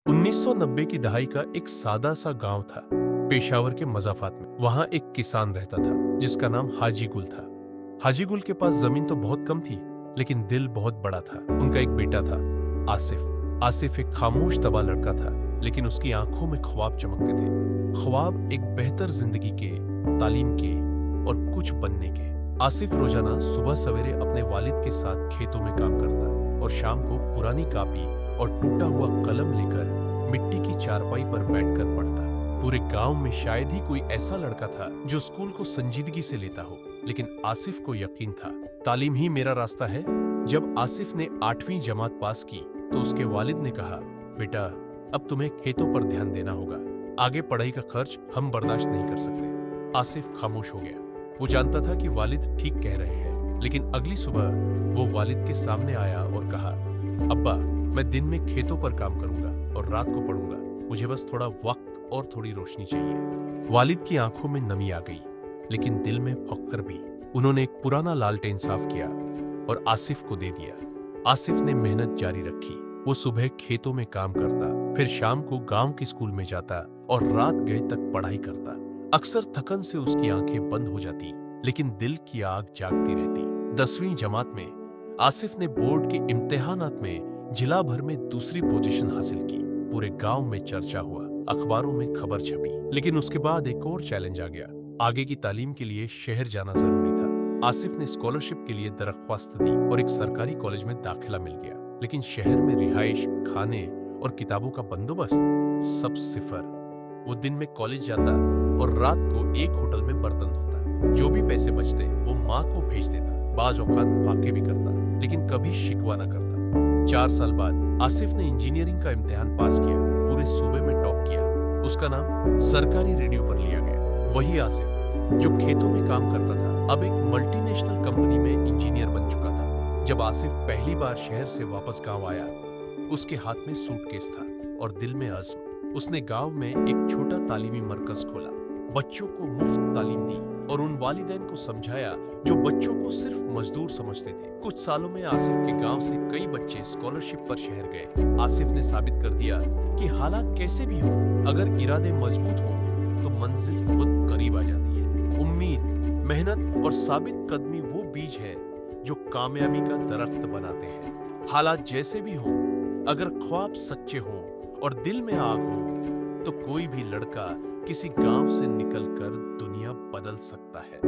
1990 की दहाई का एक सादा सा गांव था पेशावर के मजाफात में। वहां एक किसान रहता था जिसका नाम हाजी गुल था। हाजी गुल के पास जमीन तो बहुत कम थी, लेकिन दिल बहुत बड़ा था। उनका एक बेटा था, आसिफ। आसिफ एक खामोश दबा लड़का था, लेकिन उसकी आंखों में ख्वाब चमकते थे। ख्वाब एक बेहतर जिंदगी के, तालीम के और कुछ बनने के। आसिफ रोजाना सुबह सवेरे अपने वालिद के साथ खेतों में काम करता और शाम को पुरानी कापी और टूटा हुआ कलम लेकर मिट्टी की चारपाई पर बैठकर पढ़ता। पूरे गांव में शायद ही कोई ऐसा लड़का था जो स्कूल को संजीदगी से लेता हो, लेकिन आसिफ को यकीन था तालीम ही मेरा रास्ता है। जब आसिफ ने 8वीं जमात पास की तो उसके वालिद ने कहा, बेटा अब तुम्हें खेतों पर ध्यान देना होगा, आगे पढ़ाई का खर्च हम बर्दाश्त नहीं कर सकते। आसिफ खामोश हो गया। वो जानता था कि वालिद ठीक कह रहे हैं, लेकिन अगली सुबह वो वालिद के सामने आया और कहा, अब्बा मैं दिन में खेतों पर काम करूंगा और रात को पढ़ूंगा, मुझे बस थोड़ा वक्त और थोड़ी रोशनी चाहिए। वालिद की आंखों में नमी आ गई, लेकिन दिल में फक्र भी। उन्होंने एक पुराना लालटेन साफ किया और आसिफ को दे दिया। आसिफ ने मेहनत जारी रखी। वो सुबह खेतों में काम करता, फिर शाम को गांव के स्कूल में जाता और रात गए तक पढ़ाई करता। अक्सर थकन से उसकी आंखें बंद हो जाती, लेकिन दिल की आग जागती रहती। 10वीं जमात में आसिफ ने बोर्ड के इम्तिहानात में जिला भर में दूसरी पोजीशन हासिल की। पूरे गांव में चर्चा हुआ, अखबारों में खबर छपी। लेकिन उसके बाद एक और चैलेंज आ गया। आगे की तालीम के लिए शहर जाना जरूरी था। आसिफ ने स्कॉलरशिप के लिए दरख्वास्त दी और एक सरकारी कॉलेज में दाखिला मिल गया, लेकिन शहर में रिहाइश, खाने और किताबों का बंदोबस्त सब सिफर। वो दिन में कॉलेज जाता और रात को एक होटल में बर्तन धोता। जो भी पैसे बचते वो माँ को भेज देता। बाज औकात फाके भी करता, लेकिन कभी शिकवा न करता। 4 साल बाद आसिफ ने इंजीनियरिंग का इम्तिहान पास किया, पूरे सूबे में टॉप किया। उसका नाम सरकारी रेडियो पर लिया गया। वही आसिफ जो खेतों में काम करता था, अब एक मल्टीनेशनल कंपनी में इंजीनियर बन चुका था। जब आसिफ पहली बार शहर से वापस गांव आया, उसके हाथ में सूटकेस था और दिल में अज़्म। उसने गांव में एक छोटा तालीमी मरकज खोला, बच्चों को मुफ्त तालीम दी और उन वालिदैन को समझाया जो बच्चों को सिर्फ मजदूर समझते थे। कुछ सालों में आसिफ के गांव से कई बच्चे स्कॉलरशिप पर शहर गए। आसिफ ने साबित कर दिया कि हालात कैसे भी हो, अगर इरादे मजबूत हो तो मंजिल खुद करीब आ जाती है। उम्मीद, मेहनत और साबित कदमी वो बीज है जो कामयाबी का दरख्त बनाते हैं। हालात जैसे भी हो, अगर ख्वाब सच्चे हों और दिल में आग हो, तो कोई भी लड़का किसी गांव से निकलकर दुनिया बदल सकता है।